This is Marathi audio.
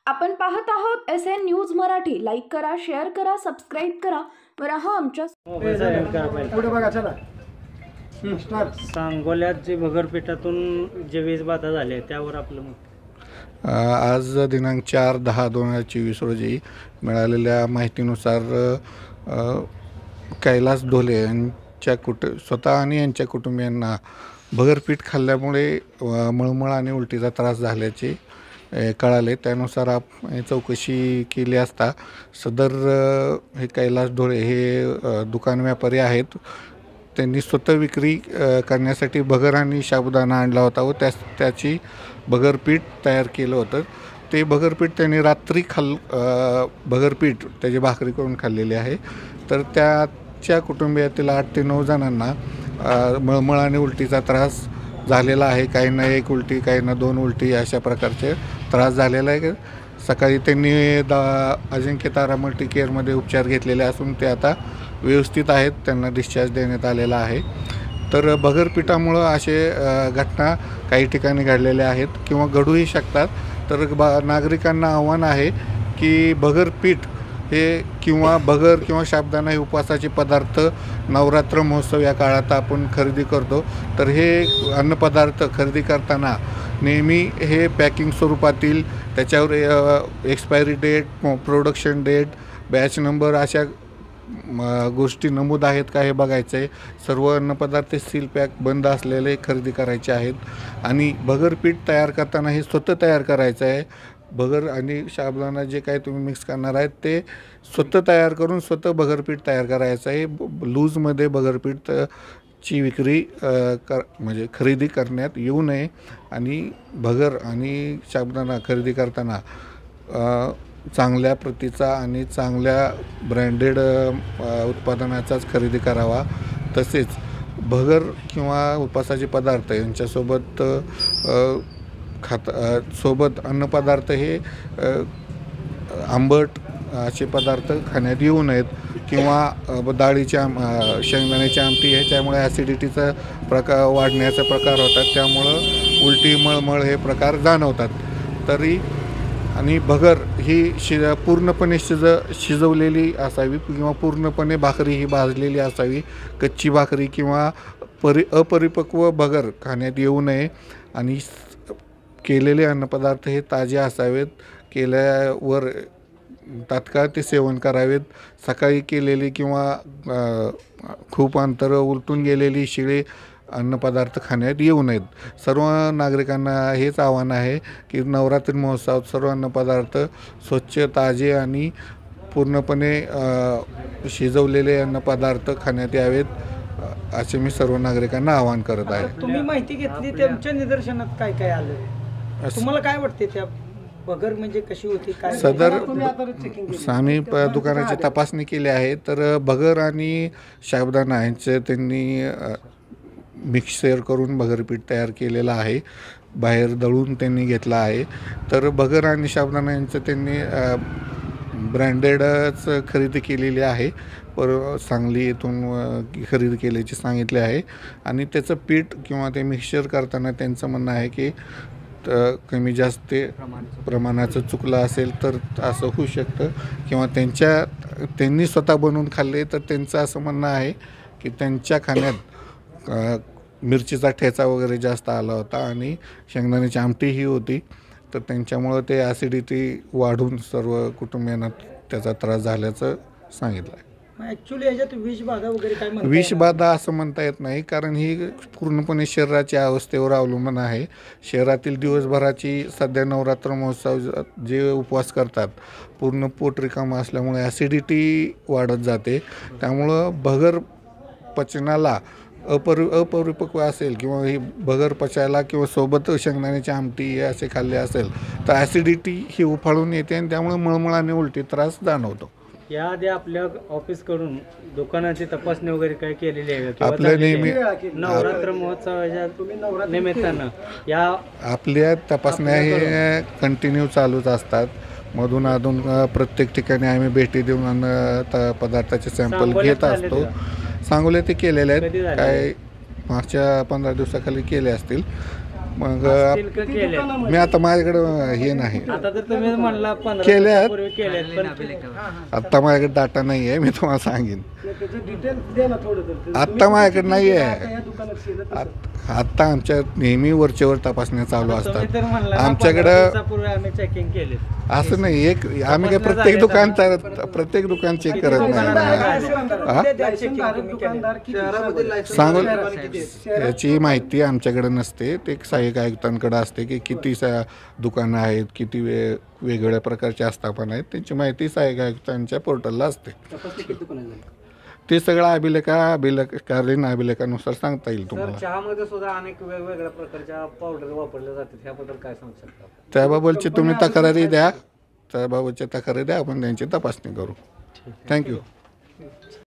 आपण पाहत आहोत SN न्यूज मराठी. लाईक करा, शेअर करा, सबस्क्राईब करा व रहा आमच्या पुढे बघा चला. सांगोल्यात जे भगरपेठातून जे वीज बाधा झाले त्यावर आपलं मत. आज दिनांक 4/10/2024 रोजी मिळालेल्या माहितीनुसार कैलास ढोले यांच्या स्वतः आणि यांच्या कुटुंबियांना भगरपीठ खाल्ल्यामुळे मळमळ आणि उलटीचा त्रास झाल्याचे कळाले. त्यानुसार चौकशी केली असता सदर हे कैलास ढोले हे दुकान व्यापारी आहेत. त्यांनी स्वतः विक्री करण्यासाठी भगर आणि साबुदाणा आणला होता व त्याची भगरपीठ तयार केलं होतं. ते भगरपीठ त्यांनी रात्री भगरपीठ त्याची भाकरी करून खाल्लेली आहे. तर त्याच्या कुटुंबियातील 8 ते 9 जणांना मळमळ आणि उलटीचा त्रास झालेला आहे. काहींना 1 उलटी, काहींना 2 उलटी अशा प्रकारचे त्रास झालेला आहे. सकाळी त्यांनी अजिंक्य तारा मल्टी केअरमध्ये उपचार घेतलेले असून ते आता व्यवस्थित आहेत. त्यांना डिस्चार्ज देण्यात आलेला आहे. तर भगरपीठामुळं असे घटना काही ठिकाणी घडलेल्या आहेत किंवा घडूही शकतात. तर नागरिकांना आव्हान आहे की भगरपीठ हे किंवा भगर किंवा साबुदाणा हे उपवासाचे पदार्थ नवरात्र महोत्सव या काळात आपण खरेदी करतो. तर हे अन्नपदार्थ खरेदी करताना नेहमी हे पॅकिंग स्वरूपातील त्याच्यावर expiry date, production date, batch number अशा गोष्टी नमूद आहेत का हे बघायचं आहे. सर्व अन्नपदार्थ सील पॅक बंद असलेले खरेदी करायचे आहेत. आणि भगरपीठ तयार करताना हे स्वतः तयार करायचं आहे. भगर आणि साबुदाणा जे काही तुम्ही मिक्स करणार आहेत ते स्वतः तयार करून स्वतः भगरपीठ तयार करायचं आहे. लूजमध्ये भगरपीठ ची विक्री म्हणजे खरेदी करण्यात येऊ नये. आणि भगर आणि साबुदाणा खरेदी करताना चांगल्या प्रतीचा आणि चांगल्या ब्रँडेड उत्पादनाचाच खरेदी करावा. तसेच भगर किंवा उपवासाचे पदार्थ यांच्यासोबत सोबत अन्नपदार्थ हे आंबट असे पदार्थ खाण्यात येऊ नयेत किंवा डाळीच्या शेंगदाण्याची आमटी ह्याच्यामुळे ॲसिडिटीचा प्रकार वाढण्याचा प्रकार होतात. त्यामुळं उलटी, मळमळ हे प्रकार जाणवतात. तरी आणि भगर ही पूर्णपणे शिजवलेली असावी किंवा पूर्णपणे भाकरी ही भाजलेली असावी. कच्ची भाकरी किंवा अपरिपक्व भगर खाण्यात येऊ नये. आणि केलेले अन्नपदार्थ हे ताजे असावेत. केल्यावर तात्काळ ते सेवन करावेत. सकाळी केलेली किंवा खूप अंतर उलटून गेलेली शिळे अन्नपदार्थ खाण्यात येऊ नयेत. सर्व नागरिकांना हेच आव्हान आहे की नवरात्री महोत्सवात सर्व अन्नपदार्थ स्वच्छ, ताजे आणि पूर्णपणे शिजवलेले अन्नपदार्थ खाण्यात यावेत असे मी सर्व नागरिकांना आवाहन करत आहे. तुम्ही माहिती घेतली, त्यांच्या निदर्शनात काय काय आलं, तुम्हाला काय वाटते त्या भगर म्हणजे कशी होती काय? सदर आम्ही दुकानाची तपासणी केली आहे. तर भगर आणि साबुदाणा यांचे त्यांनी मिक्सर करून भगरपीठ तयार केलेलं आहे. बाहेर दळून त्यांनी घेतला आहे. तर भगर आणि साबुदाणा यांचं त्यांनी ब्रँडेडच खरेदी केलेली आहे. सांगली येथून खरेदी केल्याचे सांगितले आहे. आणि त्याचं पीठ किंवा ते मिक्सचर करताना त्यांचं म्हणणं आहे की कमी जास्त प्रमाणाचं चुकलं असेल तर असं होऊ शकतं. किंवा त्यांनी स्वतः बनवून खाल्ले तर त्यांचं असं म्हणणं आहे की त्यांच्या खाण्यात मिरचीचा ठेचा वगैरे जास्त आला होता आणि शेंगदाण्याची आमटीही होती. तर त्यांच्यामुळं ते ॲसिडिटी वाढून सर्व कुटुंबियांना त्याचा त्रास झाल्याचं सांगितलं आहे. ॲक्च्युली याच्यात विषबाधा वगैरे काय म्हणता? विषबाधा असं म्हणता येत नाही, कारण ही पूर्णपणे शरीराच्या अवस्थेवर अवलंबून आहे. शहरातील दिवसभराची सध्या नवरात्र महोत्सव जे उपवास करतात पूर्ण पोट रिकामं असल्यामुळे ॲसिडिटी वाढत जाते. त्यामुळं भगर पचनाला अपरिपक्व असेल किंवा ही भगर पचायला किंवा सोबत शेंगदाण्याची आमटी असे खाल्ले असेल तर ॲसिडिटी ही उफाळून येते आणि त्यामुळे मळमळ आणि उलटी त्रास जाणवतो. याआधी आपल्या ऑफिसकडून दुकानाची तपासणी वगैरे काय केलेली आहे? आपल्या नेहमी नवरात्र महोत्सवाच्या निमित्तानं या आपल्या तपासण्या हे कंटिन्यू चालूच असतात. मधून अधून प्रत्येक ठिकाणी आम्ही भेटी देऊन पदार्थाचे सॅम्पल घेत असतो. सांगोले ते केलेले आहेत, काय मागच्या 15 दिवसाखाली केले असतील. मग असतील का केले? मी आता माझ्याकडं हे नाही आता तर तुम्ही म्हणला 15 केल्यात. दिवसापूर्वी केलेत पण आत्ता माझ्याकडे डाटा नाही आहे, मी तुम्हाला सांगेन. त्याचं डिटेल द्या ना थोडं तर. आत्ता माझ्याकडे नाही आता आहे. या दुकानात केलं तसं. आत्ता आमच्या नेहमी वरचेवर तपासण्या चालू तुम्ही तर असतात म्हणला ना, 15 आमच्याकडं. दिवसापूर्वी आम्ही चेकिंग केले. असं नाही, आम्ही काय प्रत्येक दुकान चेक करत नाही. लायसनधारक दुकानदार किती? सांगू याची माहिती आमच्याकडे नसते, ते सहाय्यक आयुक्तांकडे असते की किती दुकानं आहेत, किती वेगवेगळ्या प्रकारच्या आस्थापना आहेत, त्यांची माहिती सहाय्यक आयुक्तांच्या पोर्टलला असते. ते सगळं अभिलेखाकालीन अभिलेखानुसार सांगता येईल तुम्हाला. चहामध्ये सुद्धा अनेक वेगवेगळ्या प्रकारच्या पावडर वापरल्या जातात, ह्याबद्दल काय सांगू शकता? त्याबाबतची तुम्ही तक्रारी द्या, त्याबाबतच्या तक्रारी द्या, आपण त्यांची तपासणी करू. थँक्यू.